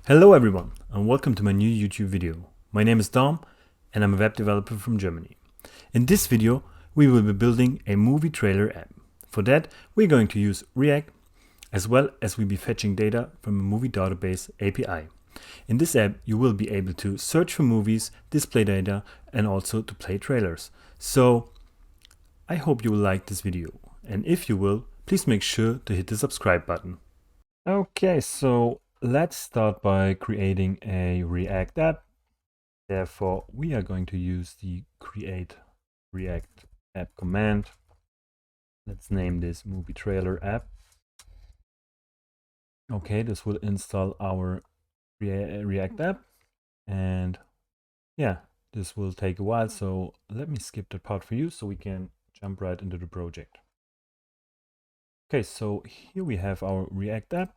Hello everyone and welcome to my new YouTube video. My name is Dom and I'm a web developer from Germany. In this video we will be building a movie trailer app. For that we're going to use React as well as we'll be fetching data from a MovieDatabase API. In this app you will be able to search for movies, display data and also to play trailers. So I hope you will like this video, and if you will, please make sure to hit the subscribe button. Okay, so let's start by creating a React app. Therefore, we are going to use the create React app command. Let's name this movie trailer app. Okay, this will install our React app. And yeah, this will take a while. So let me skip that part for you so we can jump right into the project. Okay, so here we have our React app.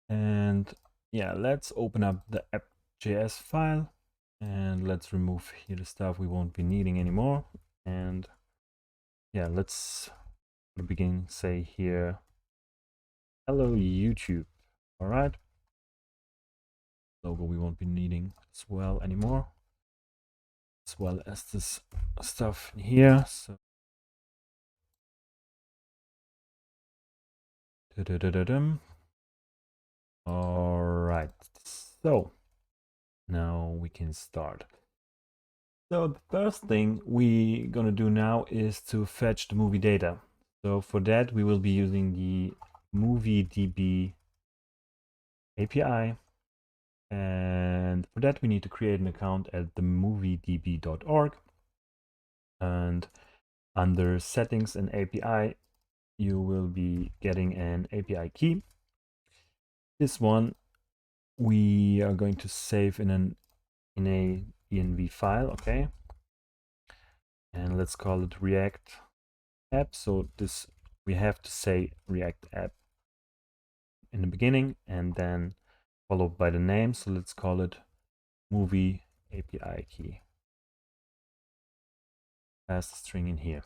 And yeah, let's open up the app.js file and let's remove here the stuff we won't be needing anymore. And yeah, let's begin say here, hello YouTube. All right. Logo we won't be needing as well anymore, as well as this stuff in here. So all right, so now we can start. So the first thing we're gonna do now is to fetch the movie data. So for that we will be using the MovieDB API, and for that we need to create an account at themoviedb.org, and under settings and API you will be getting an API key. This one we are going to save in a env file, okay, and let's call it React app. So this we have to say React app in the beginning and then followed by the name. So let's call it movie API key. Pass the string in here.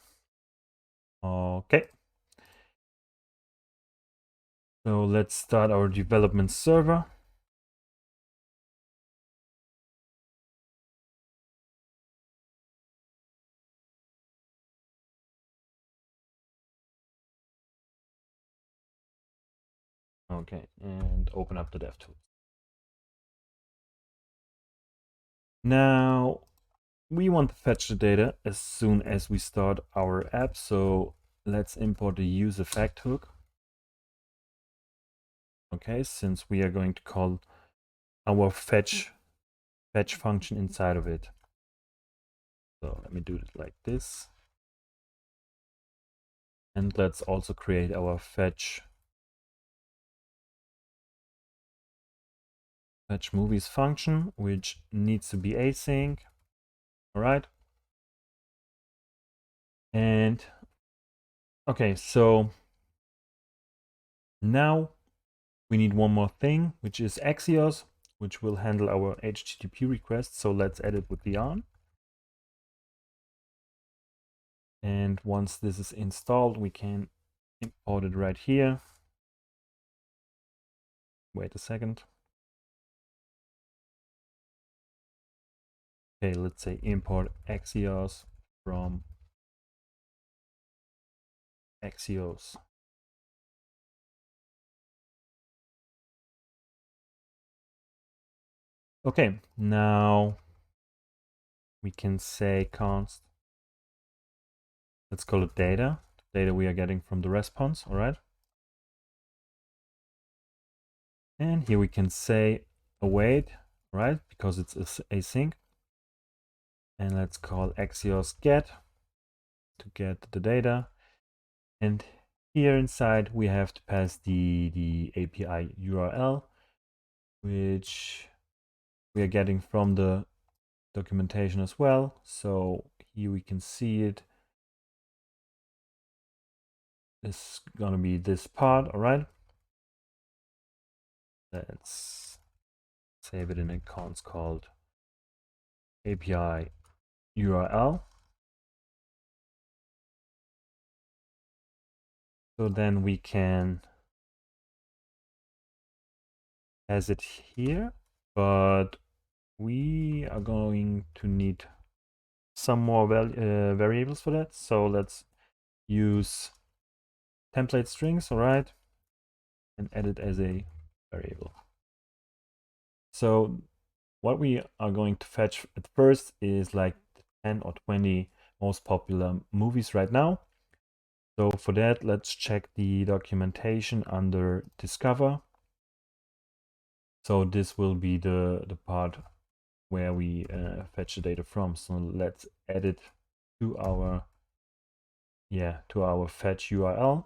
Okay. So let's start our development server. Okay, and open up the DevTools. Now we want to fetch the data as soon as we start our app. So let's import the use effect hook. Okay, since we are going to call our fetch function inside of it. So let me do it like this. And let's also create our fetch movies function, which needs to be async. All right. And okay, so now we need one more thing, which is Axios, which will handle our HTTP requests. So let's add it with the on. And once this is installed, we can import it right here. Wait a second. Okay, let's say import Axios from Axios. Okay, now we can say const. Let's call it data. Data we are getting from the response, all right? And here we can say await, right? Because it's async. And let's call Axios get to get the data. And here inside we have to pass the API URL, which we are getting from the documentation as well. So here we can see it. It's gonna be this part, all right? Let's save it in a const called API URL. So then we can has it here, but we are going to need some more variables for that. So let's use template strings, all right, and add it as a variable. So what we are going to fetch at first is like 10 or 20 most popular movies right now. So for that, let's check the documentation under Discover. So this will be the part where we fetch the data from. So let's add it to our fetch URL.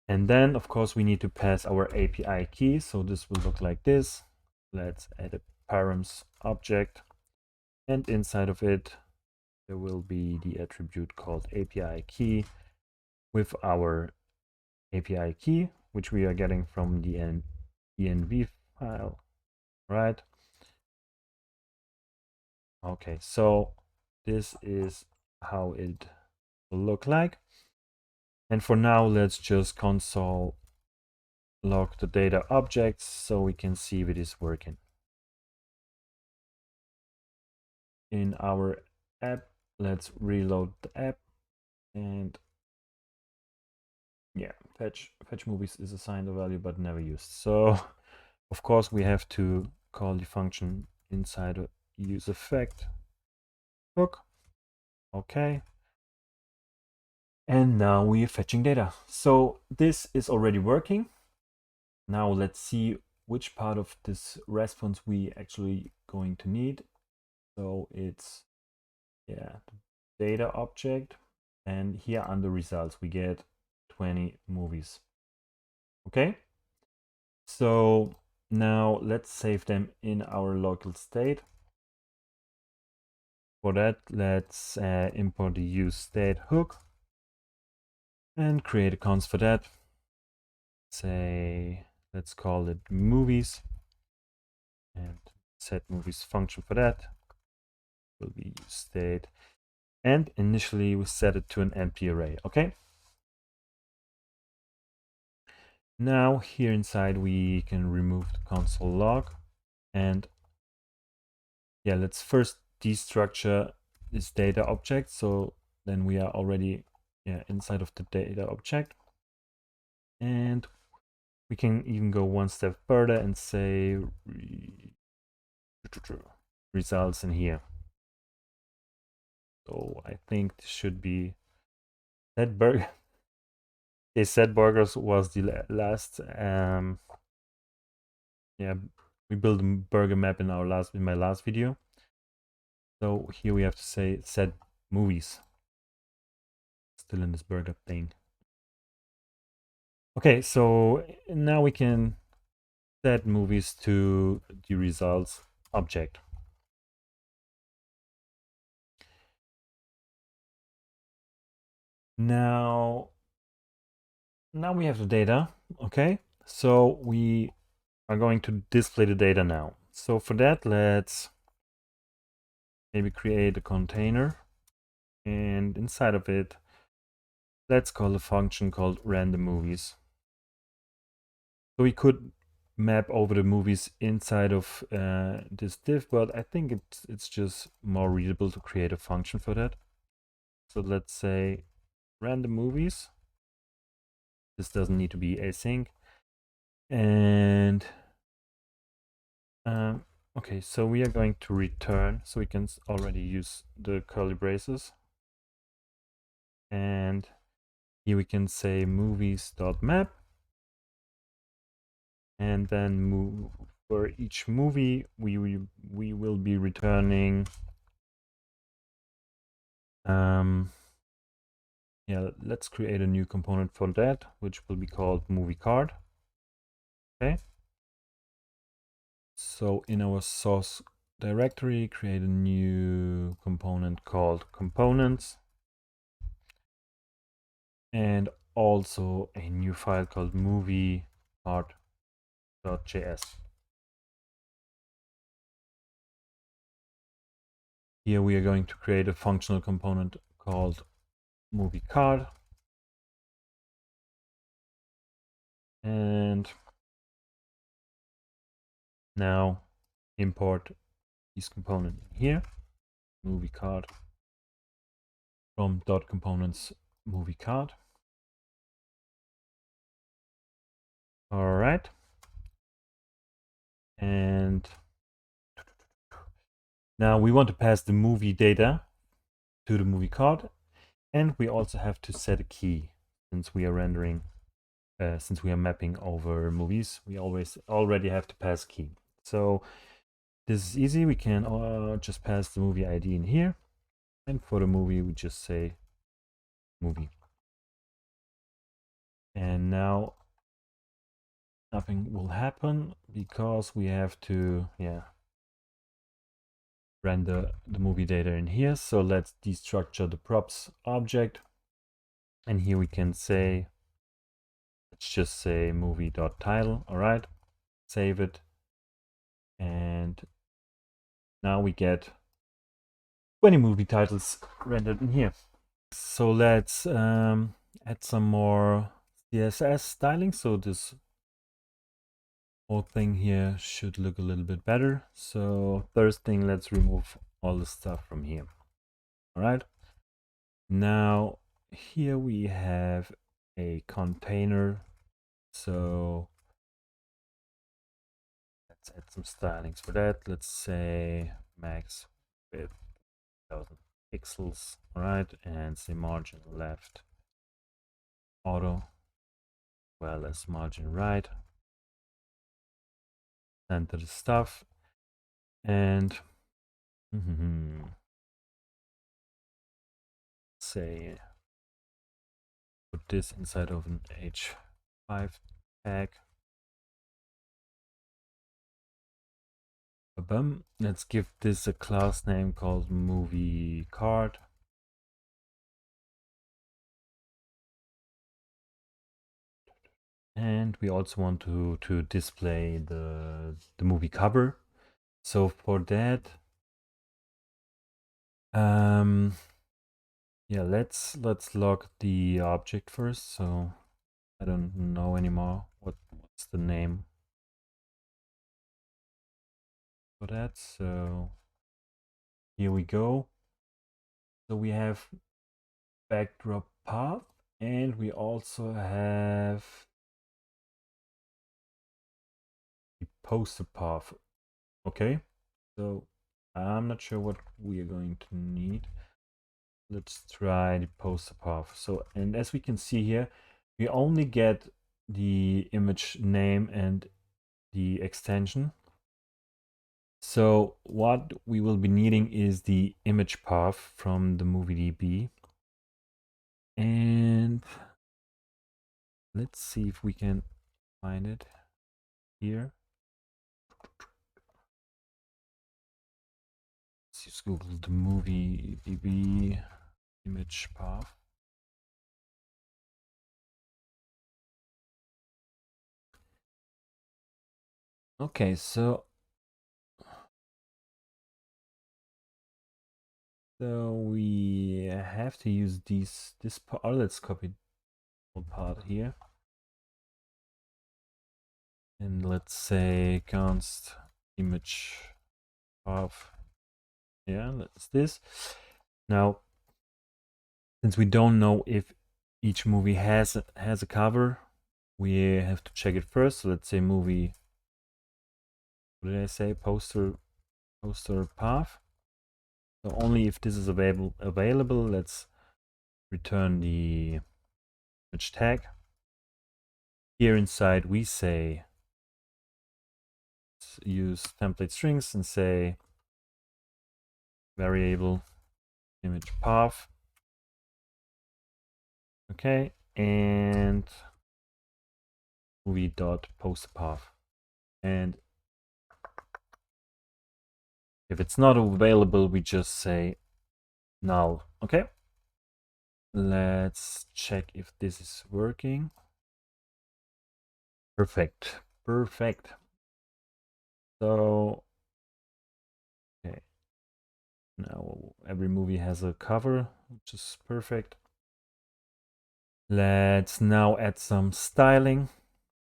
And then, of course, we need to pass our API key. So this will look like this. Let's add a params object. And inside of it, there will be the attribute called API key with our API key, which we are getting from the env file, right? Okay, so this is how it will look like. And for now, let's just console log the data objects so we can see if it is working. In our app, let's reload the app, and yeah, fetch movies is assigned a value but never used. So of course we have to call the function inside a use effect hook. Okay. And now we are fetching data. So this is already working. Now let's see which part of this response we actually going to need. So it's the data object, and here under results we get 20 movies. Okay, so now let's save them in our local state. For that, let's import the useState hook and create a const for that. Say, let's call it movies, and set movies function for that will be useState. And initially we set it to an empty array. Okay. Now here inside we can remove the console log, and yeah, let's first destructure this data object. So then we are already inside of the data object, and we can even go one step further and say results in here. So I think this should be that burger. They said burgers was the last we built a burger map in my last video. So here we have to say set movies. Still in this burger thing. Okay, so now we can set movies to the results object. Now we have the data. Okay, so we are going to display the data now. So for that, let's maybe create a container, and inside of it, let's call a function called random movies. So we could map over the movies inside of this div, but I think it's just more readable to create a function for that. So let's say random movies. This doesn't need to be async. And okay, so we are going to return, so we can already use the curly braces. And here we can say movies.map. And then for each movie, we will be returning let's create a new component for that, which will be called movie card. Okay. So in our source directory, create a new component called components, and also a new file called moviecard.js. Here we are going to create a functional component called movie card. And now import this component here, movie card from .components movie card. All right. And now we want to pass the movie data to the movie card, and we also have to set a key since we are rendering, since we are mapping over movies. We already have to pass key. So this is easy. We can just pass the movie ID in here, and for the movie we just say movie. And now nothing will happen because we have to render the movie data in here. So let's destructure the props object, and here we can say, let's just say movie.title. All right, save it, and now we get 20 movie titles rendered in here. So let's add some more CSS styling, so this whole thing here should look a little bit better. So first thing, let's remove all the stuff from here. All right, now here we have a container, so let's add some stylings for that. Let's say max width 1000 pixels. All right, and say margin left auto, well as margin right. Enter the stuff, and say put this inside of an h5 tag. Let's give this a class name called movie card. And we also want to display the movie cover. So for that, yeah, let's log the object first. So I don't know anymore what's the name for that. So here we go. So we have backdrop path, and we also have the poster path. Okay, so I'm not sure what we are going to need. Let's try the poster path. So, and as we can see here, we only get the image name and the extension. So what we will be needing is the image path from the TheMovieDB. And let's see if we can find it here. Let's just Google the TheMovieDB image path. Okay, so we have to use this part. Let's copy the whole part here, and let's say const image path. Yeah, that's this. Now, since we don't know if each movie has a cover, we have to check it first. So let's say movie. What did I say? Poster path. So only if this is available, let's return the image tag. Here inside we say use template strings and say variable image path. Okay, and movie.poster path. And if it's not available, we just say null. Okay, let's check if this is working. Perfect. So okay, now every movie has a cover, which is perfect. Let's now add some styling.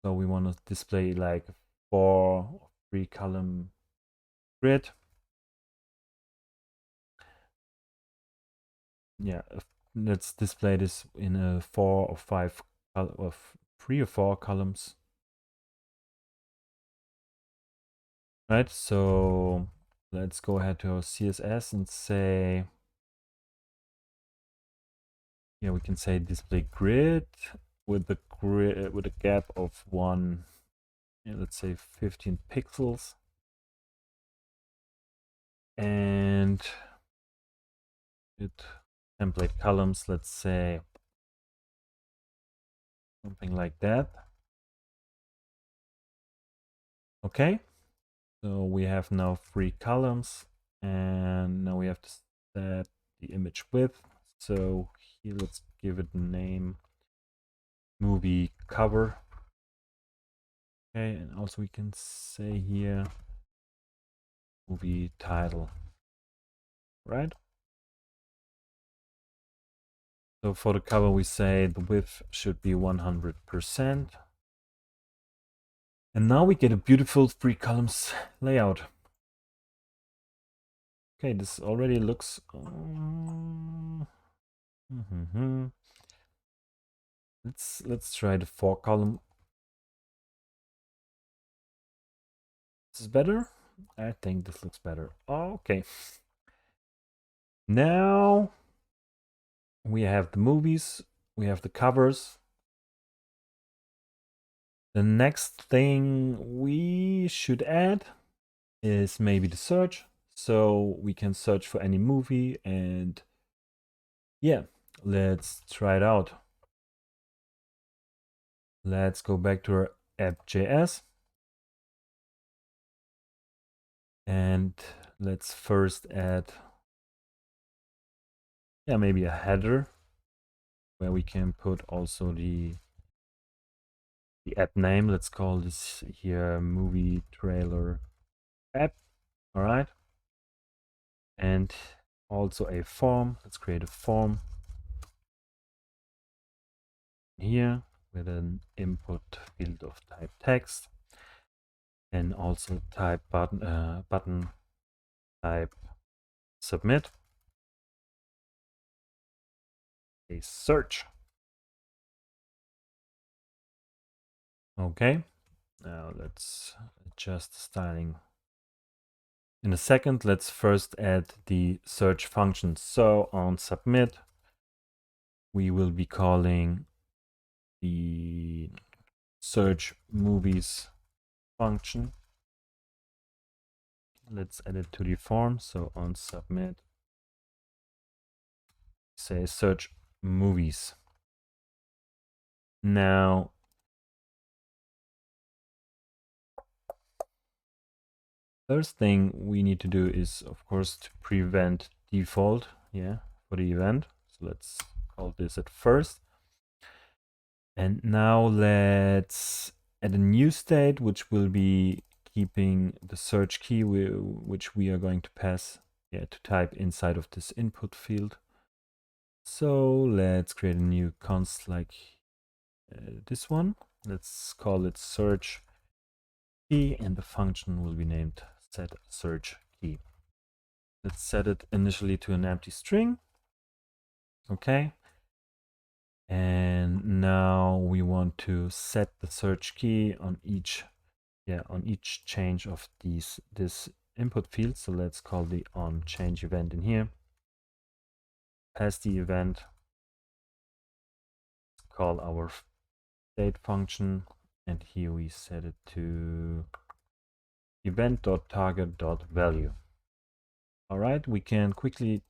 So we want to display like 3-column grid. Yeah, let's display this in a 4 or 5 of 3 or 4 columns. Right, so let's go ahead to our CSS and say, yeah, we can say display grid with the grid with a gap of 1, yeah, let's say 15 pixels. And template columns, let's say something like that. Okay, so we have now 3 columns, and now we have to set the image width. So here, let's give it a name, movie cover. Okay, and also we can say here movie title, right? So for the cover, we say the width should be 100%. And now we get a beautiful 3 columns layout. Okay, this already looks... Let's try the 4-column. This is better? I think this looks better. Okay. Now we have the movies, we have the covers. The next thing we should add is maybe the search. So we can search for any movie, and yeah, let's try it out. Let's go back to our app.js. And let's first add, yeah, maybe a header where we can put also the app name. Let's call this here movie trailer app. All right. And also a form. Let's create a form here with an input field of type text, and also type button type submit, a search. Okay, now let's adjust the styling in a second. Let's first add the search function. So on submit, we will be calling the search movies function. Let's add it to the form. So on submit, say search movies. Now, first thing we need to do is, of course, to prevent default, yeah, for the event. So let's call this at first. And now let's add a new state, which will be keeping the search key, which we are going to pass, yeah, to type inside of this input field. So let's create a new const like this one. Let's call it search key, and the function will be named set search key. Let's set it initially to an empty string. Okay. And now we want to set the search key on each change of this input field. So let's call the onChange event in here. Pass the event. Call our state function, and here we set it to event.target.value. All right, we can quickly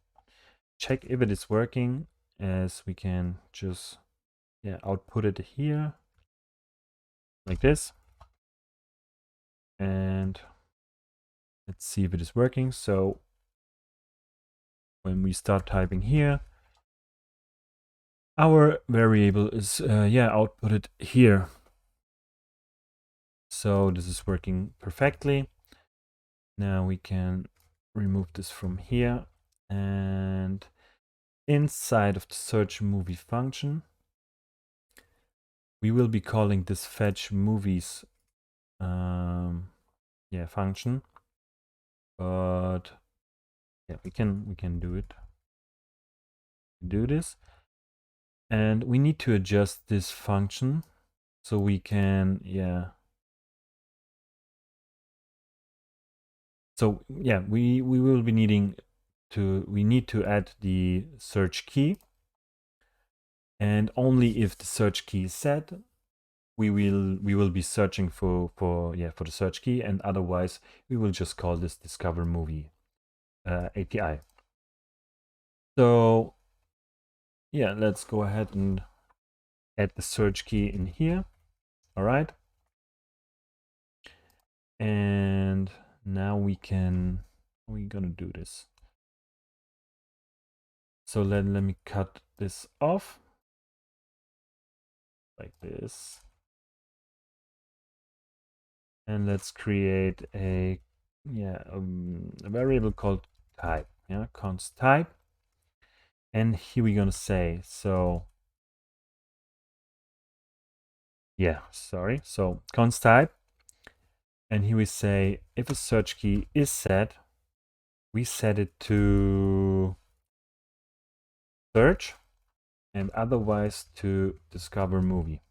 check if it is working, as we can just output it here like this, and let's see if it is working. So when we start typing here, our variable is outputted here. So this is working perfectly. Now we can remove this from here, and inside of the search movie function, we will be calling this fetch movies function, but yeah, we can do it. Do this, and we need to adjust this function so we can so yeah, we will be needing to need to add the search key, and only if the search key is set, we will be searching for the search key, and otherwise we will just call this discover movie API. So yeah, let's go ahead and add the search key in here. All right, and now we're gonna do this. So let me cut this off like this, and let's create a variable called type. Const type, and here we're gonna say so const type, and here we say if a search key is set, we set it to search, and otherwise to discover movie.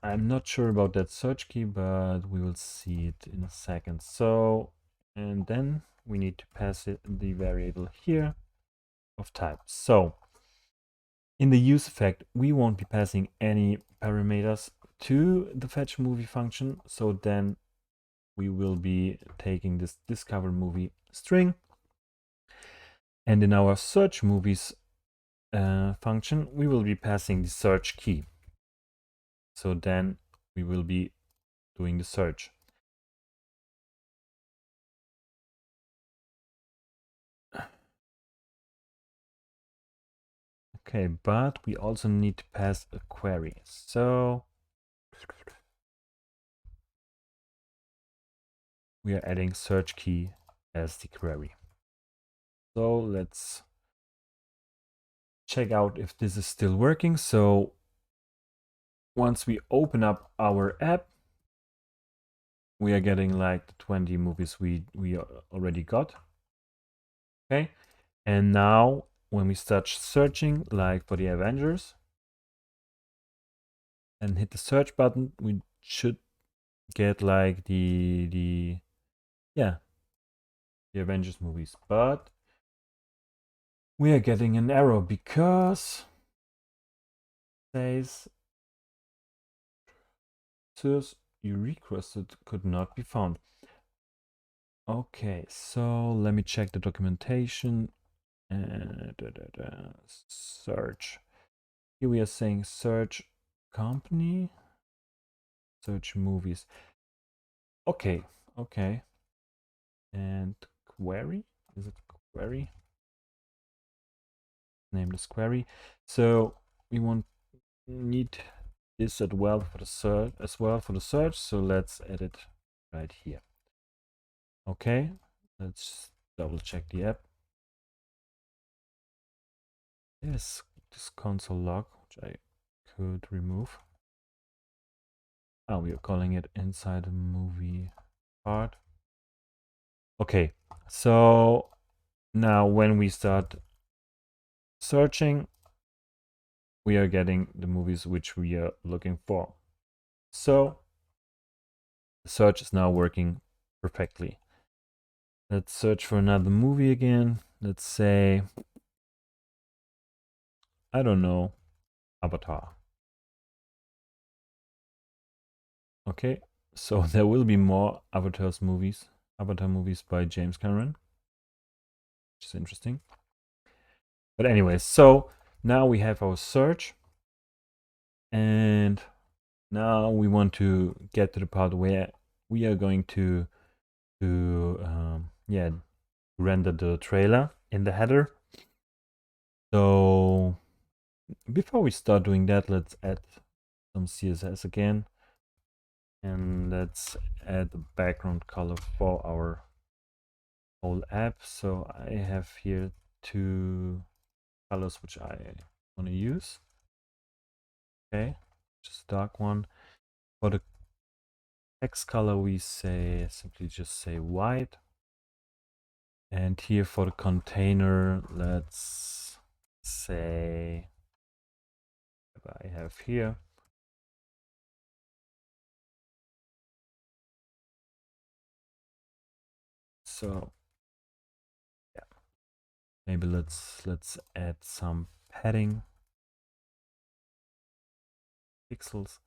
I'm not sure about that search key, but we will see it in a second. So, and then we need to pass it the variable here of type. So in the use effect, we won't be passing any parameters to the fetch movie function. So then we will be taking this discover movie string, and in our search movies function, we will be passing the search key. So then we will be doing the search. Okay, but we also need to pass a query. So we are adding search key as the query. So let's check out if this is still working. So once we open up our app, we are getting like the 20 movies we already got. Okay, and now when we start searching, like for the Avengers, and hit the search button, we should get like the Avengers movies, but we are getting an error because it says source you requested could not be found. Okay, so let me check the documentation. Search. Here we are saying search company, search movies. Okay, and query, is it query? Nameless query. So we need this as well for the search. So let's add it right here. Okay, let's double check the app. Yes, this console log, which I could remove. Oh, we are calling it inside the movie part. Okay, so now when we start searching, we are getting the movies which we are looking for. So the search is now working perfectly. Let's search for another movie again. Let's say, I don't know, Avatar. Okay, so there will be more Avatar movies by James Cameron, which is interesting. But anyways, so now we have our search, and now we want to get to the part where we are going to render the trailer in the header. So before we start doing that, let's add some CSS again, and let's add the background color for our whole app. So I have here 2 colors which I want to use. Okay, just dark one. For the text color, we simply just say white. And here for the container, let's say what I have here. So yeah, maybe let's add some padding pixels.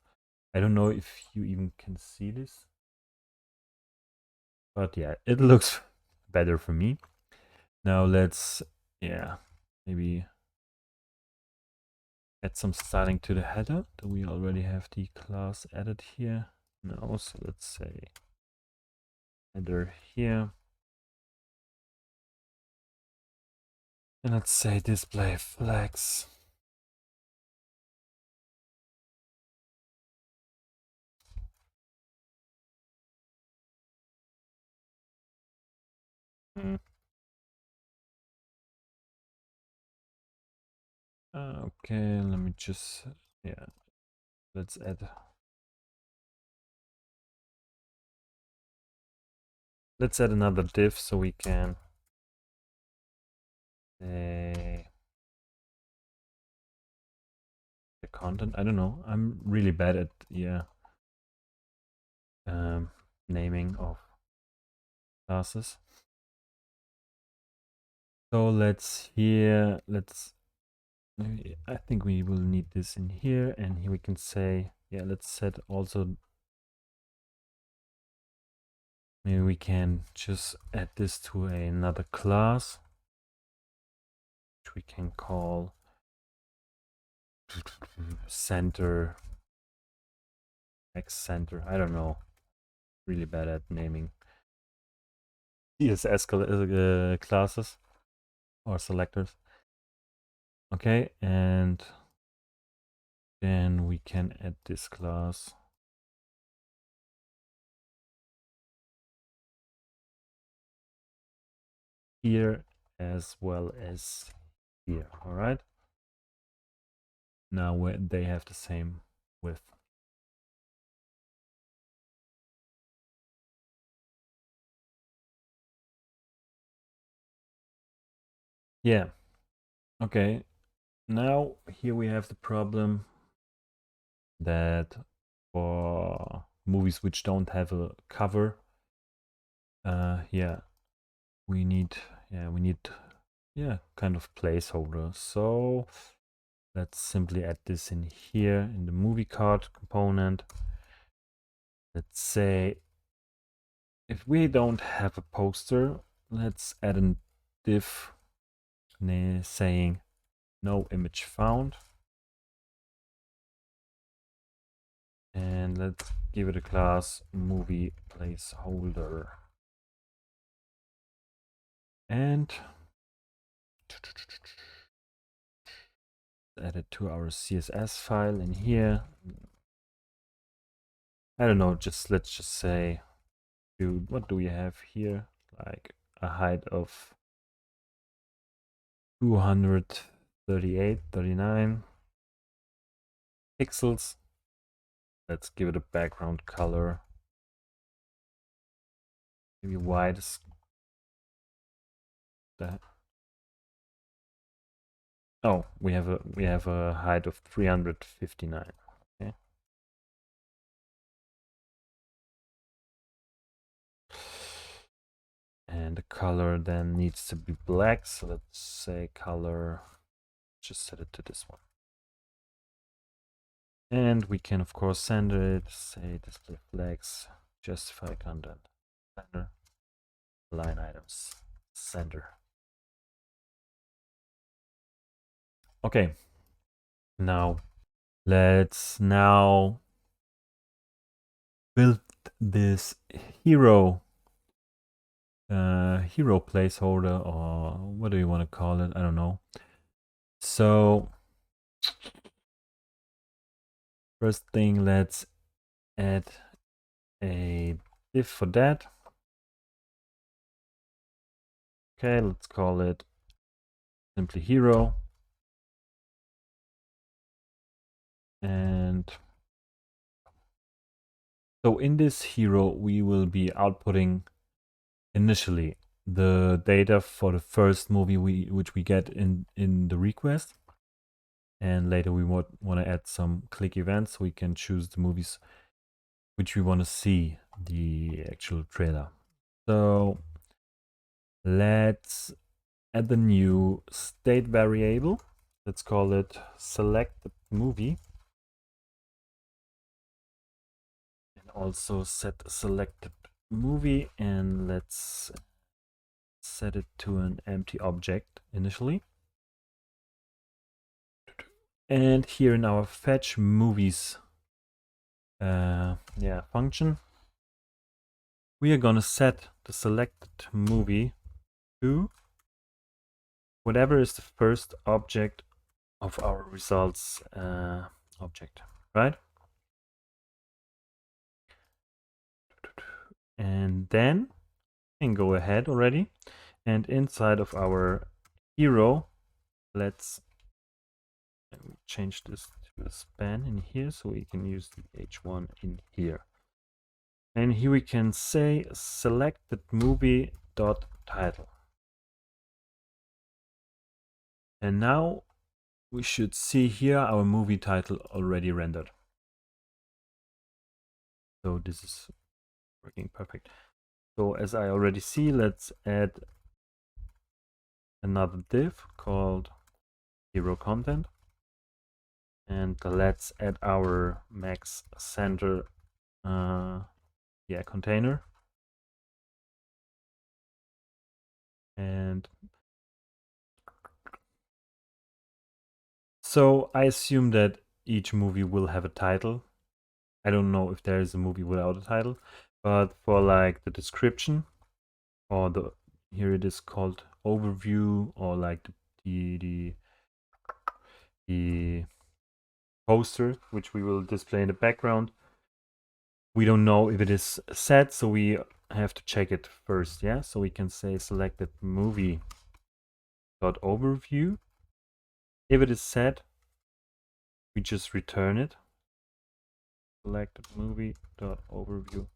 I don't know if you even can see this, but yeah, it looks better for me. Now let's, yeah, maybe add some styling to the header. Do we already have the class added here? No, so let's say header here. And let's say display flags. Okay, let me just, yeah, let's add another div so we can say the content. I don't know. I'm really bad at, yeah, naming of classes. So let's I think we will need this in here, and here we can say, yeah, let's set also, maybe we can just add this to another class, which we can call center, X center. I don't know. Really bad at naming CSS classes or selectors. Okay, and then we can add this class here as well as here. All right. Now they have the same width. Yeah. Okay. Now here we have the problem that for movies which don't have a cover, yeah, we need kind of placeholder. So let's simply add this in here in the movie card component. Let's say if we don't have a poster, let's add a div saying no image found. And let's give it a class movie placeholder. And add it to our CSS file in here. I don't know, let's just say, dude, what do we have here? Like a height of 238, 39 pixels. Let's give it a background color. Maybe white is that. Oh, we have a height of 359. Okay. And the color then needs to be black. So let's say color, just set it to this one. And we can of course center it, say display flags, justify content, center, line items, center. Okay, now let's build this hero placeholder, or what do you want to call it? I don't know. So first thing, let's add a div for that. Okay, let's call it simply hero. And so in this hero, we will be outputting initially the data for the first movie which we get in the request. And later we want to add some click events so we can choose the movies which we want to see, the actual trailer. So let's add the new state variable. Let's call it selected movie. And also set selected movie, and let's set it to an empty object initially. And here in our fetch movies function, we are gonna set the selected movie to whatever is the first object of our results object, right? And then we can go ahead already, and inside of our hero, let's change this to a span in here so we can use the h1 in here. And here we can say selected movie dot title. And now we should see here our movie title already rendered. So this is working perfect. So as I already see, let's add another div called hero content. And let's add our max center container. And so I assume that each movie will have a title. I don't know if there is a movie without a title, but for like the description, or here it is called overview, or like the poster which we will display in the background, we don't know if it is set, so we have to check it first. Yeah, so we can say selected movie dot overview. If it is set, we just return it, selected movie dot overview,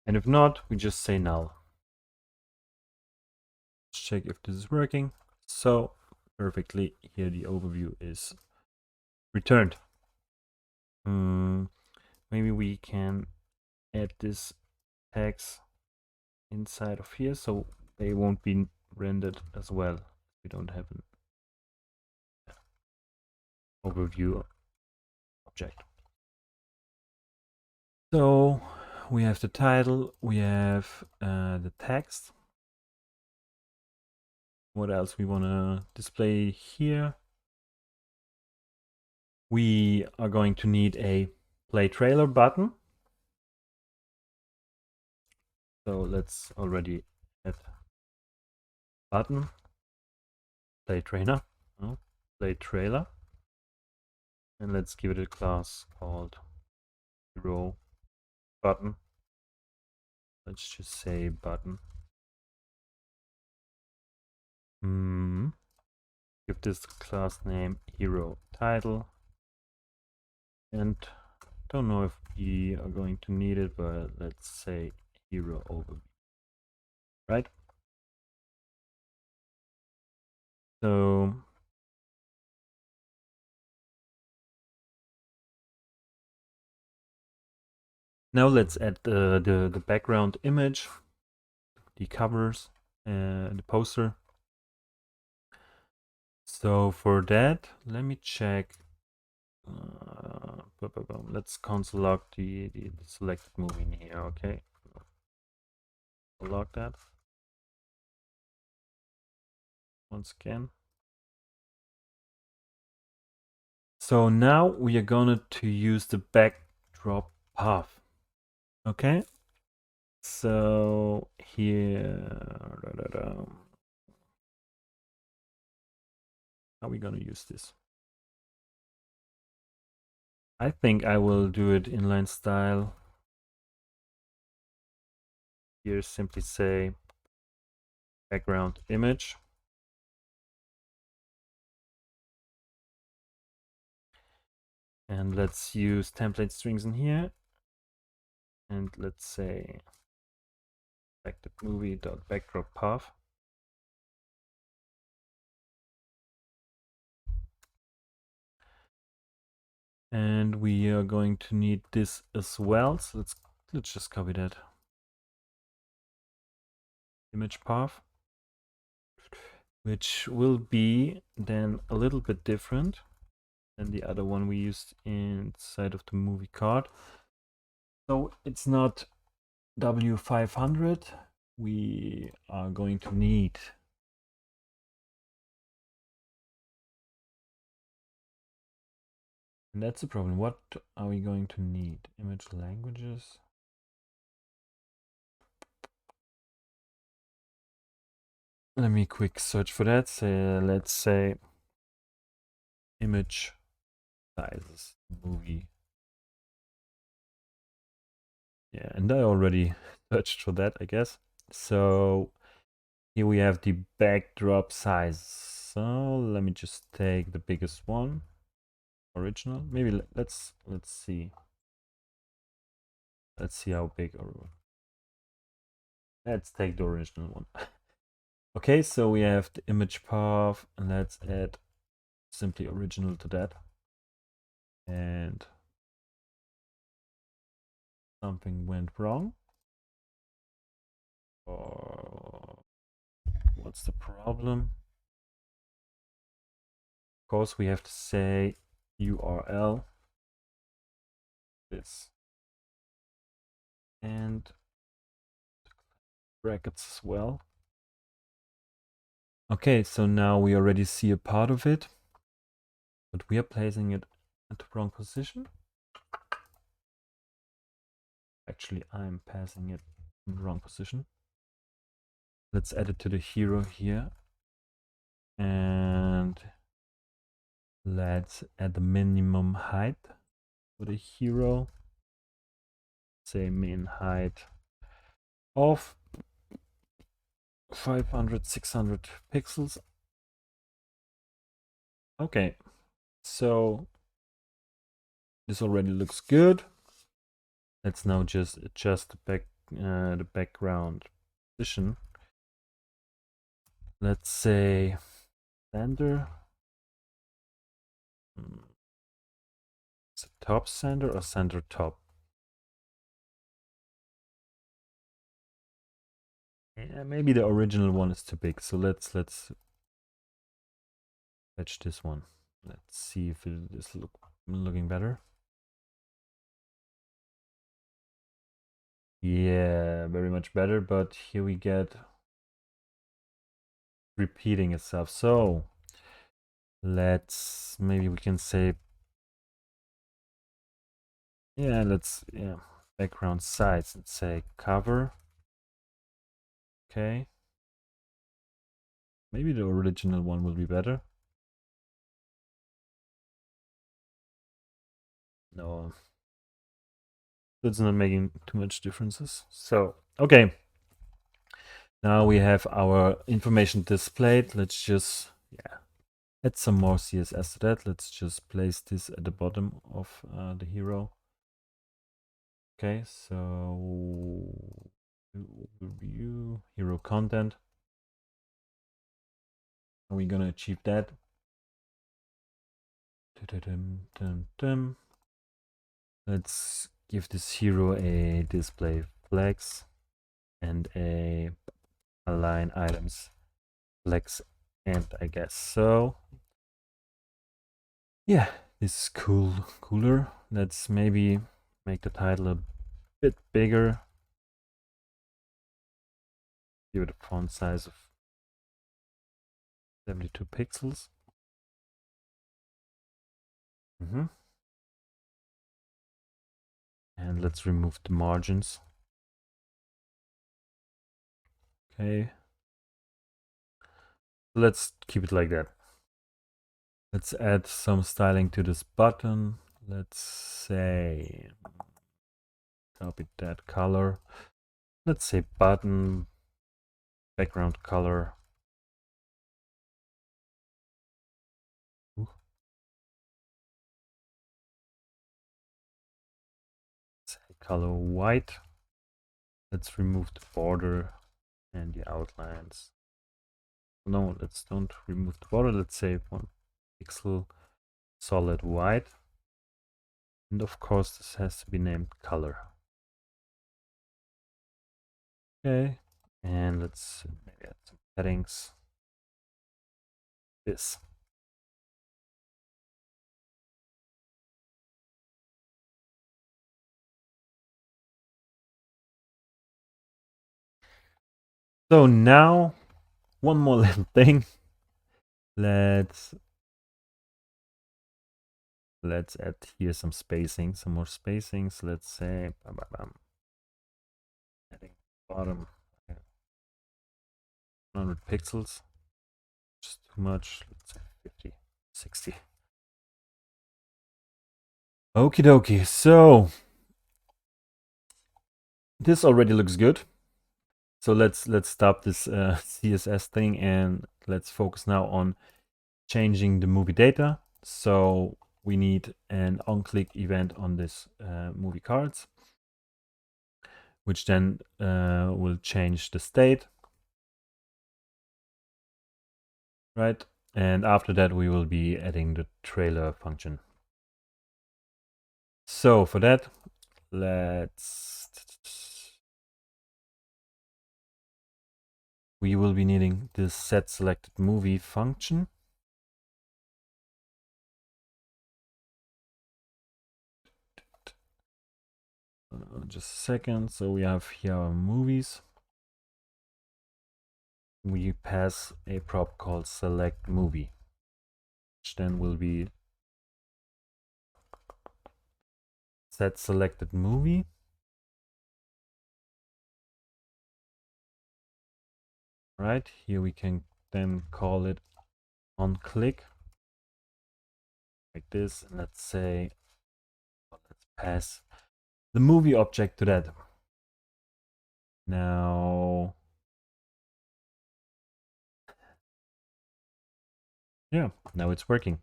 and if not, we just say null. Let's check if this is working. So perfectly, here the overview is returned. Maybe we can add this tags inside of here so they won't be rendered as well. We don't have an overview object. So we have the title, we have the text. What else we want to display here? We are going to need a play trailer button. So let's already add button, play trailer, play trailer, and let's give it a class called hero button. Let's just say button. Give this class name hero title, and don't know if we are going to need it, but let's say hero overview, right? So now let's add the background image, the covers, the poster. So for that, let me check. Let's console log the selected movie in here. Okay, log that once again. So now we are going to use the backdrop path. Okay, so here, how are we going to use this? I think I will do it inline style. Here, simply say background image. And let's use template strings in here. And let's say selected movie.backdrop path. And we are going to need this as well. So let's just copy that image path, which will be then a little bit different than the other one we used inside of the movie card. So it's not W500. We are going to need and that's the problem. What are we going to need? Image languages. Let me quick search for that. Let's say image sizes movie. Yeah, and I already searched for that, I guess. So here we have the backdrop size. So let me just take the biggest one, original. Maybe let's see. Let's see how big. Let's take the original one. Okay, so we have the image path, and let's add simply original to that. And something went wrong. Or what's the problem? Of course, we have to say URL this and brackets as well. Okay, so now we already see a part of it, but we are placing it at the wrong position. Actually, I'm passing it in the wrong position. Let's add it to the hero here. And let's add the minimum height for the hero. Say min height of 500, 600 pixels. Okay, so this already looks good. Let's now just adjust the background position. Let's say center. Is it top center or center top? Yeah, maybe the original one is too big. So let's fetch this one. Let's see if it is looking better. Yeah, very much better. But here we get repeating itself. So maybe we can say, background size. Let's say cover. Okay. Maybe the original one will be better. No, it's not making too much differences. So, okay. Now we have our information displayed. Let's just, add some more CSS to that. Let's just place this at the bottom of the hero. Okay, so review hero content. Are we gonna achieve that? Let's give this hero a display flex and a align items flex and I guess so. Yeah, this is cooler. Let's maybe make the title a bit bigger. Give it a font size of 72 pixels. And let's remove the margins. Okay. Let's keep it like that. Let's add some styling to this button. Let's say, copy that color. Let's say button, background color. color white. Let's remove the border and the outlines. No, let's don't remove the border. Let's say 1 pixel solid white. And of course, this has to be named color. Okay, and let's maybe add some settings. This. So now, one more little thing. Let's add here some spacing, some more spacings. Let's say, adding bottom 100 pixels. Just too much. Let's say 50, 60. Okie dokie. So this already looks good. So let's stop this CSS thing and let's focus now on changing the movie data. So we need an on-click event on this movie cards, which then will change the state, right? And after that, we will be adding the trailer function. So for that, we will be needing this set selected movie function. Just a second. So we have here our movies. We pass a prop called select movie, which then will be set selected movie. Right here we can then call it on click like this, and let's say let's pass the movie object to that. Now yeah, now it's working.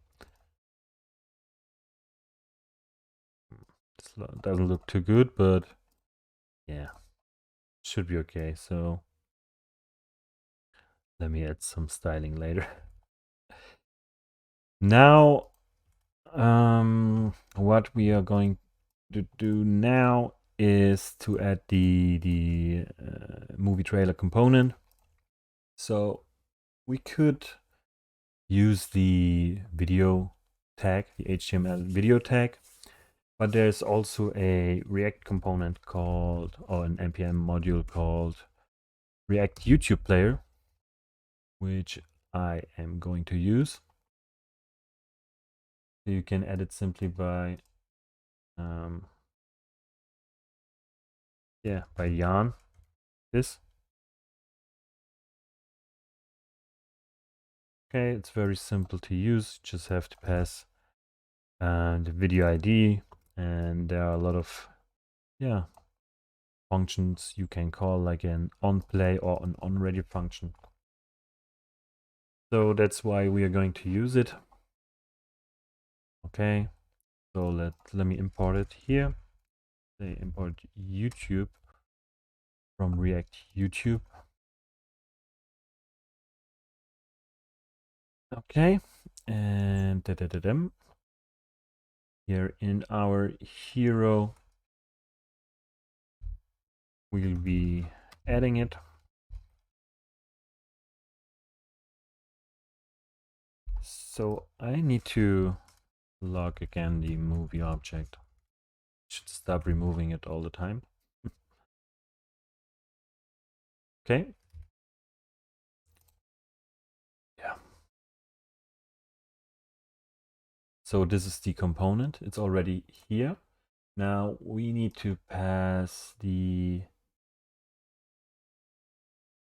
This doesn't look too good, but yeah, should be okay. So let me add some styling later. Now what we are going to do now is to add the movie trailer component. So we could use the video tag, the HTML video tag, but there's also a React component called, or an npm module called React YouTube Player, which I am going to use. So you can add it simply by by yarn this. Okay, it's very simple to use. Just have to pass the video ID, and there are a lot of functions you can call, like an onPlay or an onReady function. So that's why we are going to use it. Okay, so let me import it here. Say import YouTube from React YouTube. Okay, and here in our hero, we'll be adding it. So I need to log again the movie object. Should stop removing it all the time. Okay. Yeah. So this is the component. It's already here. Now we need to pass the...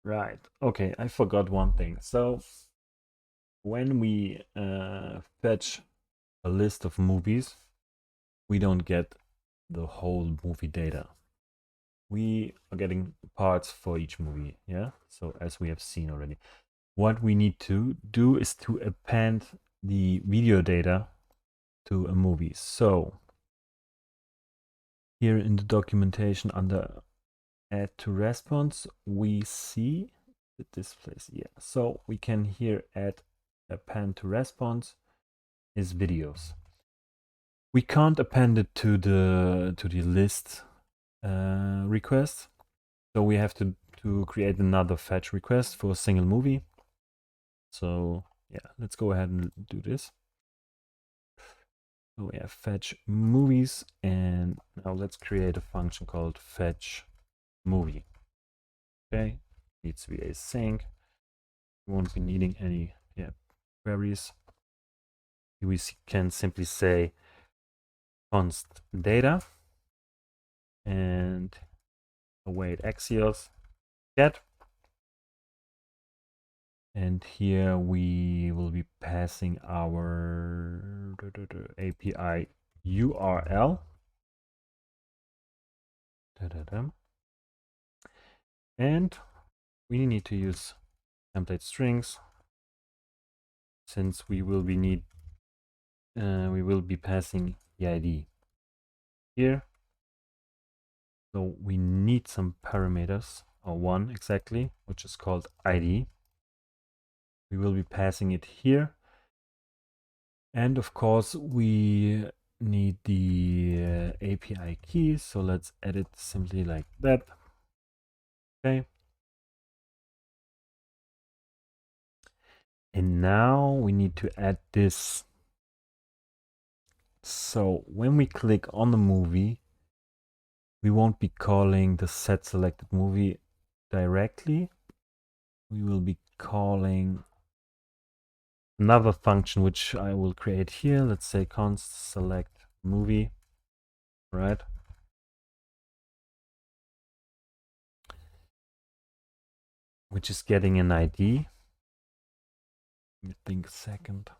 Right. Okay, I forgot one thing. So when we fetch a list of movies, we don't get the whole movie data. We are getting parts for each movie, yeah? So as we have seen already. What we need to do is to append the video data to a movie. So Here in the documentation under add to response, we see that this place, yeah. So we can here add append to response is videos. We can't append it to the list request, so we have to create another fetch request for a single movie. So yeah, let's go ahead and do this. So we have fetch movies, and now let's create a function called fetch movie. Okay, needs to be async. We won't be needing any queries. We can simply say const data and await axios get, and here we will be passing our API URL. And we need to use template strings since we will be passing the ID here. So we need some parameters, or one exactly, which is called ID. We will be passing it here. And of course, we need the API key. So let's add it simply like that. Okay. And now we need to add this. So when we click on the movie, we won't be calling the set selected movie directly. We will be calling another function, which I will create here. Let's say const select movie, right? Which is getting an ID. Let me think a second.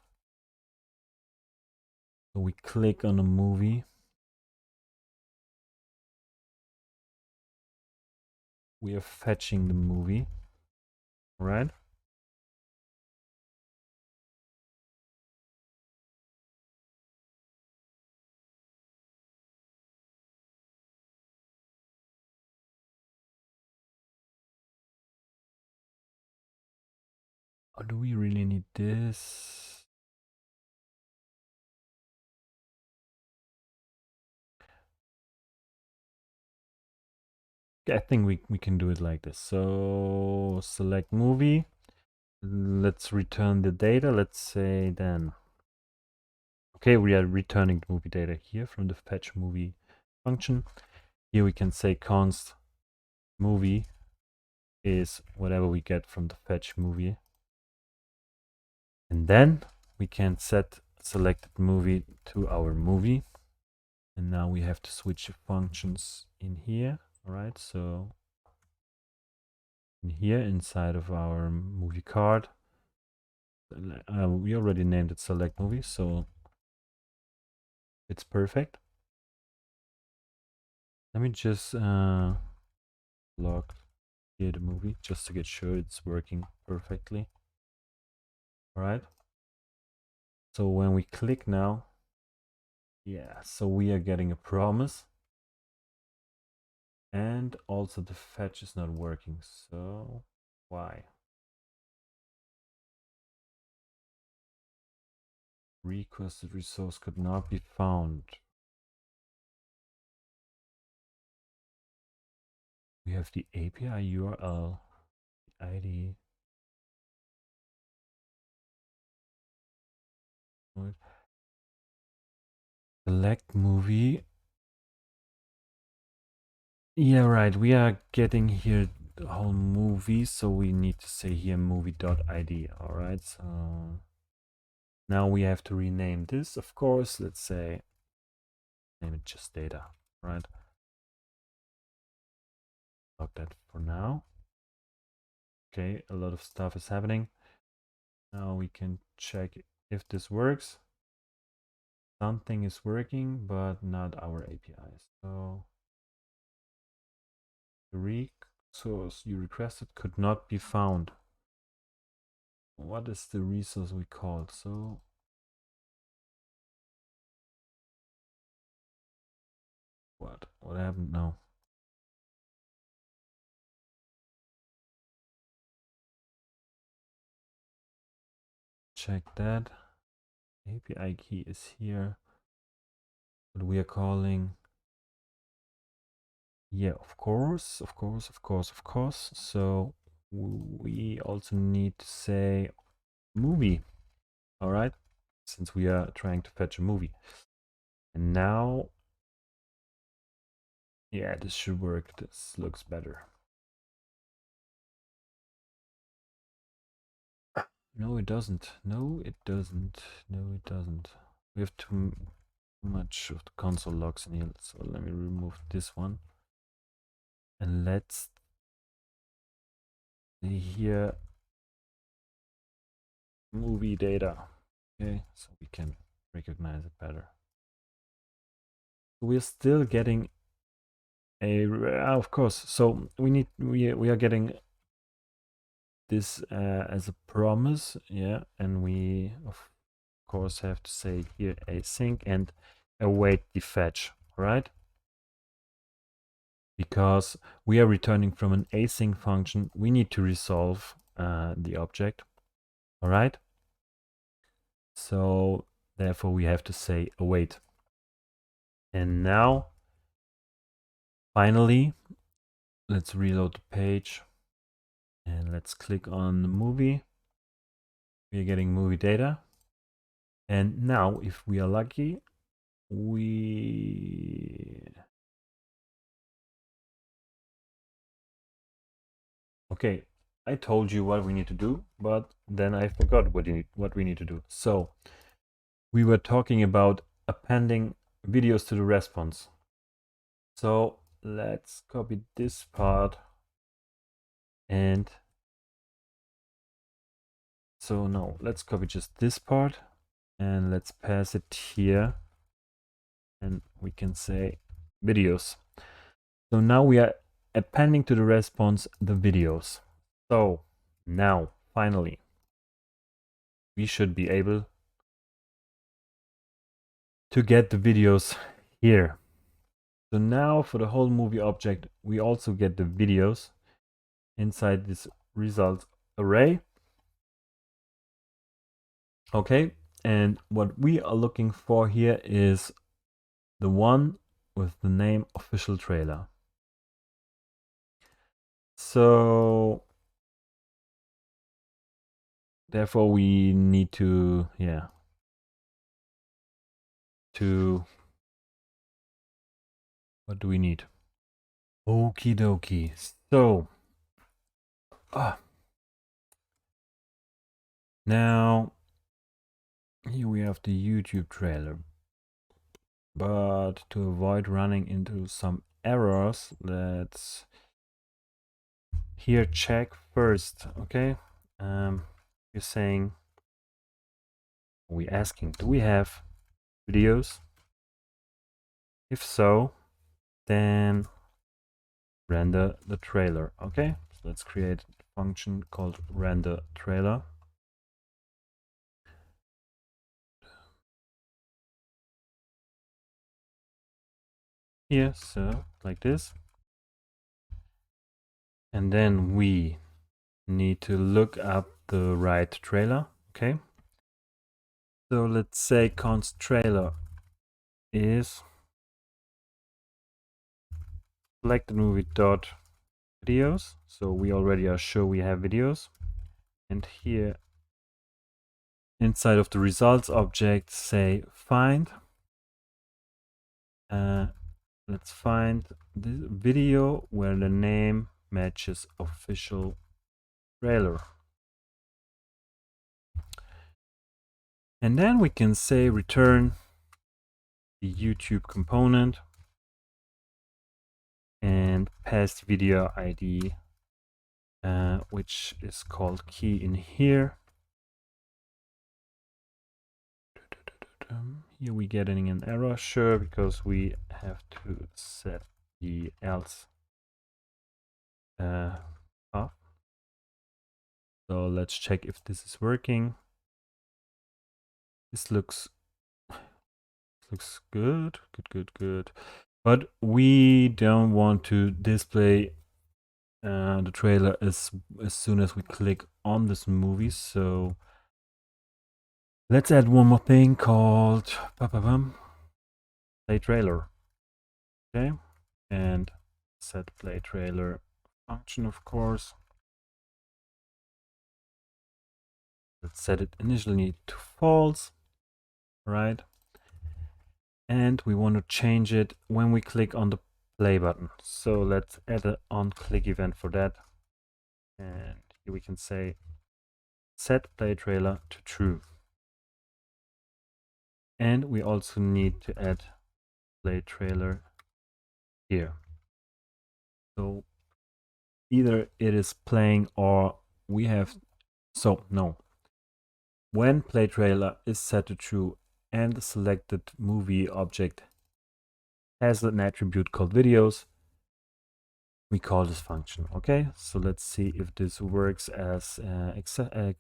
So we click on a movie. We are fetching the movie, right? Or do we really need this? I think we can do it like this. So select movie. Let's return the data. Let's say then. Okay, we are returning movie data here from the fetch movie function. Here we can say const movie is whatever we get from the fetch movie. And then we can set selected movie to our movie. And now we have to switch the functions in here. All right, so in here inside of our movie card, we already named it select movie, so it's perfect. Let me just log here the movie just to get sure it's working perfectly. All right. So when we click now, yeah, so we are getting a promise. And also the fetch is not working. So why? Requested resource could not be found. We have the API URL, the ID. Select movie. Yeah, right. We are getting here the whole movie, so we need to say here movie.id. All right. So now we have to rename this, of course. Let's say name it just data, right? Log that for now. Okay, a lot of stuff is happening. Now we can check if this works. Something is working, but not our API. So the resource you requested could not be found. What is the resource we called? So what What happened now? Check that. API key is here. But we are calling. Yeah, of course. So we also need to say movie. All right. Since we are trying to fetch a movie. And now, yeah, this should work. This looks better. No, it doesn't. No, it doesn't. No, it doesn't. We have too much of the console logs in here. So let me remove this one. And let's see here movie data. Okay, so we can recognize it better. We're still getting a of course. So we are getting this as a promise, yeah, and we of course have to say here async and await the fetch, right? Because we are returning from an async function, we need to resolve the object, all right? So therefore we have to say await. And now, finally, let's reload the page and let's click on the movie. We are getting movie data. And now, if we are lucky, okay, I told you what we need to do, but then I forgot what we need to do. So we were talking about appending videos to the response. So let's copy this part. And so no, let's copy just this part and let's pass it here. And we can say videos. So now we are appending to the response the videos. So now, finally, we should be able to get the videos here. So now for the whole movie object, we also get the videos inside this result array. Okay, and what we are looking for here is the one with the name official trailer. So therefore we need to, what do we need? Okie dokie. So now here we have the YouTube trailer. But to avoid running into some errors, let's here check first. Okay, you're saying, we're asking, do we have videos? If so, then render the trailer. Okay, so let's create a function called render trailer. Here, so like this. And then we need to look up the right trailer. Okay, so let's say const trailer is selected movie dot videos. So we already are sure we have videos. And here inside of the results object, say find. Let's find the video where the name matches official trailer. And then we can say return the YouTube component and pass the video ID, which is called key in here. Here we getting an error, sure, because we have to set the else off. So let's check if this is working. This looks good. But we don't want to display the trailer as soon as we click on this movie. So let's add one more thing called play trailer. Okay, and set play trailer function, of course. Let's set it initially to false, right? And we want to change it when we click on the play button. So let's add an on-click event for that. And here we can say set play trailer to true. And we also need to add play trailer here. So either it is playing or we have, so no. When play trailer is set to true and the selected movie object has an attribute called videos, we call this function. Okay, so let's see if this works as expected.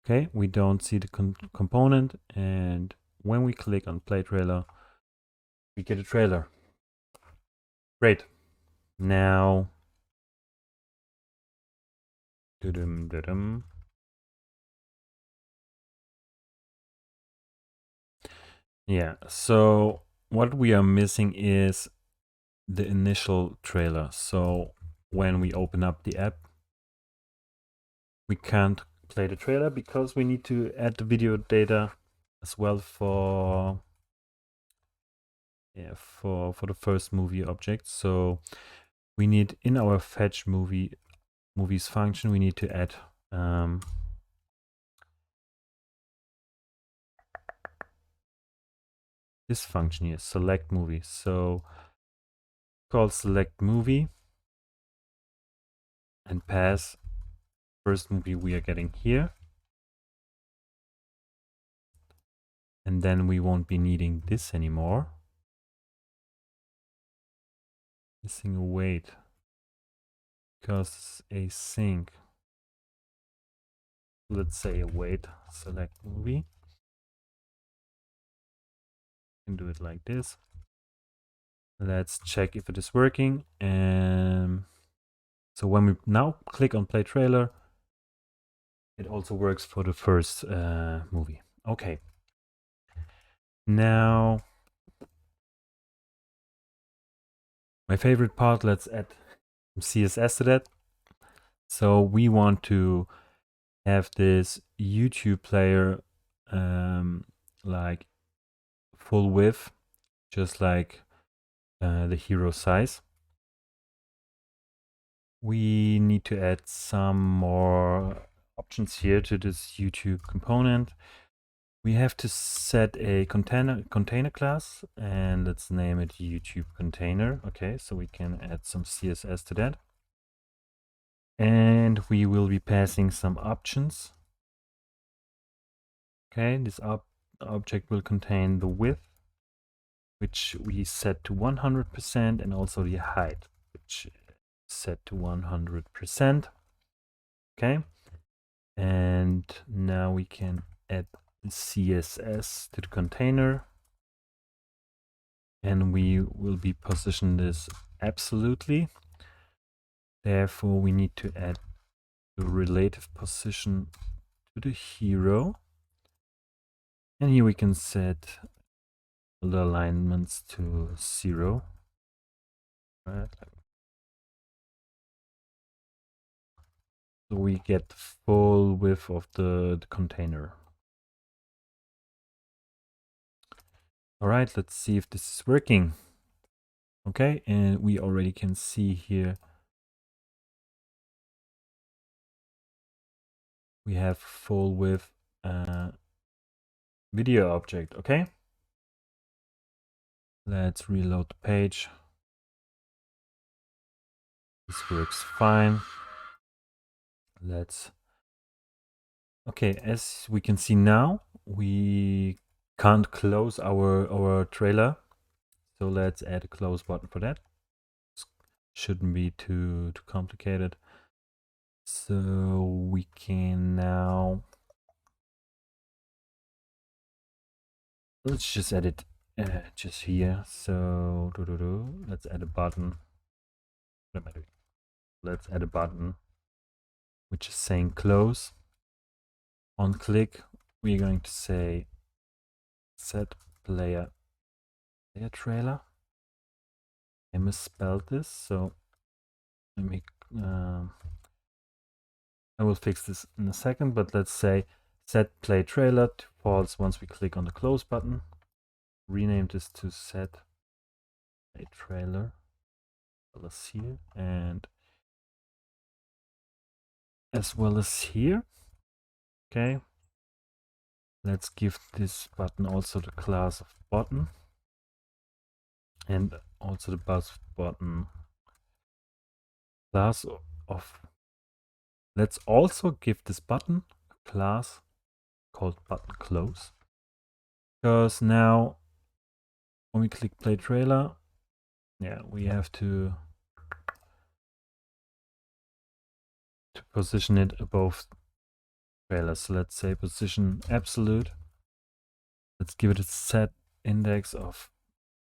Okay, we don't see the component, and when we click on play trailer, we get a trailer. Great. Now, yeah, so what we are missing is the initial trailer. So when we open up the app, we can't play the trailer because we need to add the video data as well for the first movie object. So we need in our fetch movies function, we need to add this function here, select movie. So call select movie and pass first movie we are getting here. And then we won't be needing this anymore. Missing a wait because async. Let's say await select movie. Can do it like this. Let's check if it is working. So when we now click on play trailer, it also works for the first movie. Okay. Now, my favorite part, let's add some CSS to that. So we want to have this YouTube player like full width, just like the hero size. We need to add some more options here to this YouTube component. We have to set a container class, and let's name it YouTube container. Okay, so we can add some CSS to that. And we will be passing some options. Okay, this object will contain the width, which we set to 100%, and also the height, which is set to 100%. Okay, and now we can add CSS to the container, and we will be position this absolutely. Therefore, we need to add the relative position to the hero, and here we can set the alignments to 0. Right. So we get the full width of the container. All right, let's see if this is working. Okay, and we already can see here we have full width video object. Okay, let's reload the page. This works fine. Okay, as we can see now, we can't close our trailer. So let's add a close button for that. Shouldn't be too complicated. So we can now, let's just edit just here. So let's add a button. What am I doing? Let's add a button which is saying close. On click, we're going to say set player trailer. I misspelled this, so let me I will fix this in a second, but let's say set play trailer to false once we click on the close button. Rename this to set play trailer. Let's here, and as well as here. Okay. Let's give this button also the class of button, and also the button class of. Let's also give this button a class called button close, because now when we click play trailer, yeah, we have to position it above trailer. So let's say position absolute. Let's give it a set index of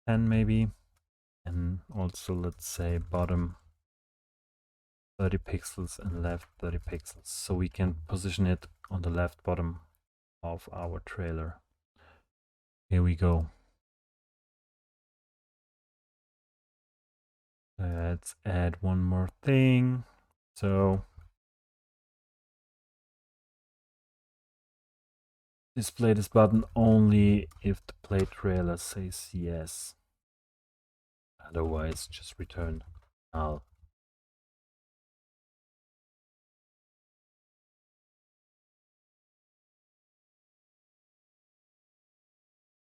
10 maybe, and also let's say bottom 30 pixels and left 30 pixels, so we can position it on the left bottom of our trailer. Here we go. Let's add one more thing. So display this button only if the play trailer says yes. Otherwise, just return null.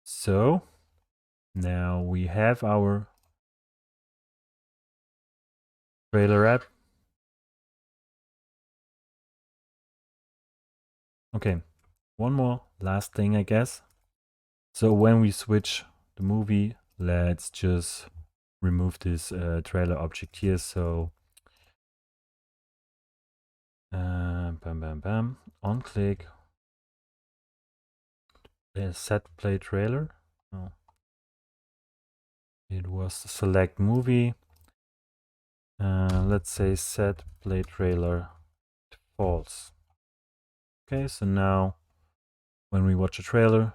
So now we have our trailer app. Okay, one more last thing, I guess. So when we switch the movie, let's just remove this trailer object here. So bam, bam, bam, on click, set play trailer. Oh. It was the select movie. Let's say set play trailer to false. Okay, so now when we watch a trailer,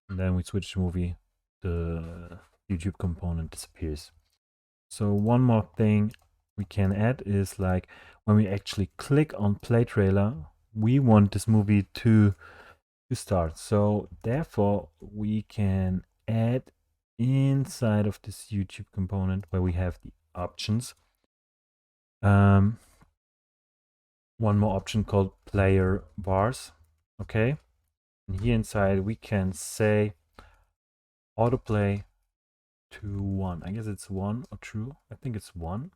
and then we switch the movie, the YouTube component disappears. So one more thing we can add is like when we actually click on play trailer, we want this movie to start. So therefore we can add inside of this YouTube component where we have the options, one more option called player bars. Okay, and here inside we can say autoplay to 1. I guess it's 1 or true. I think it's 1.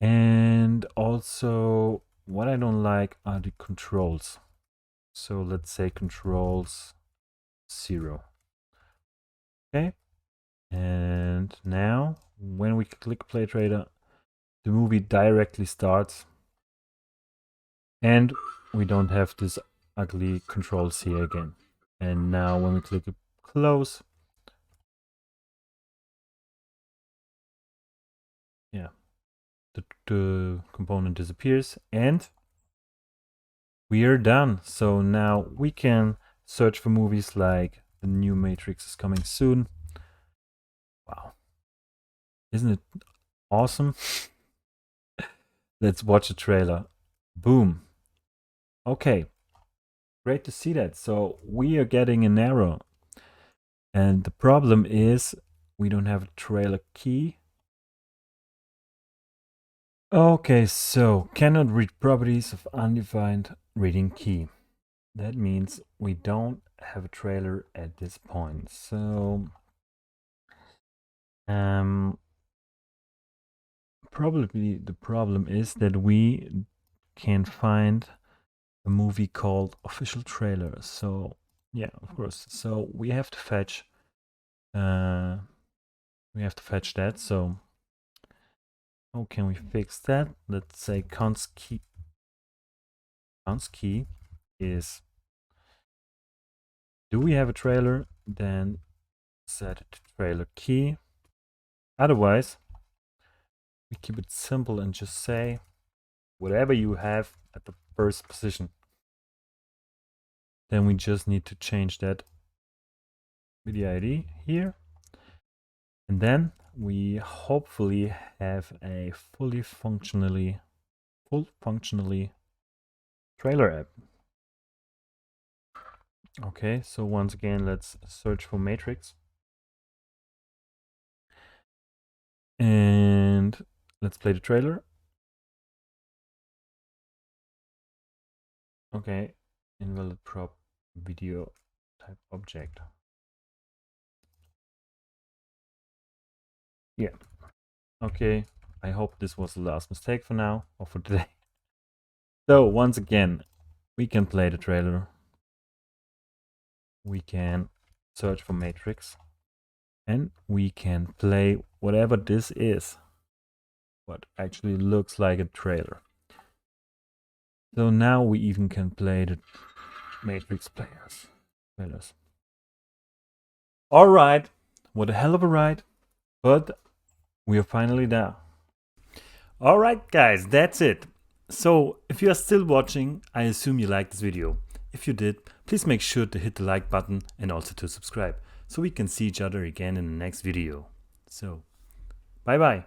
And also what I don't like are the controls. So let's say controls 0. Okay. And now when we click play trailer, the movie directly starts. And we don't have this ugly controls here again. And now when we click close, yeah, the component disappears and we are done. So now we can search for movies like the new Matrix is coming soon. Wow. Isn't it awesome? Let's watch the trailer. Boom. Okay. Great to see that. So we are getting an error. And the problem is we don't have a trailer key. Okay, so cannot read properties of undefined reading key. That means we don't have a trailer at this point. So probably the problem is that we can find a movie called official trailer. So yeah, of course. So we have to fetch that. So how can we fix that? Let's say const key is Do we have a trailer? Then set it to trailer key. Otherwise, we keep it simple and just say whatever you have at the first position. Then we just need to change that video ID here. And then we hopefully have a full functionally trailer app. Okay, so once again, let's search for matrix. And let's play the trailer. Okay, invalid prop video type object. Yeah. Okay, I hope this was the last mistake for now or for today. So once again, we can play the trailer. We can search for matrix. And we can play whatever this is. What actually looks like a trailer. So now we even can play the matrix trailers. All right, what a hell of a ride, but we are finally there. All right, guys, that's it. So if you are still watching, I assume you liked this video. If you did, please make sure to hit the like button and also to subscribe so we can see each other again in the next video. So, bye bye.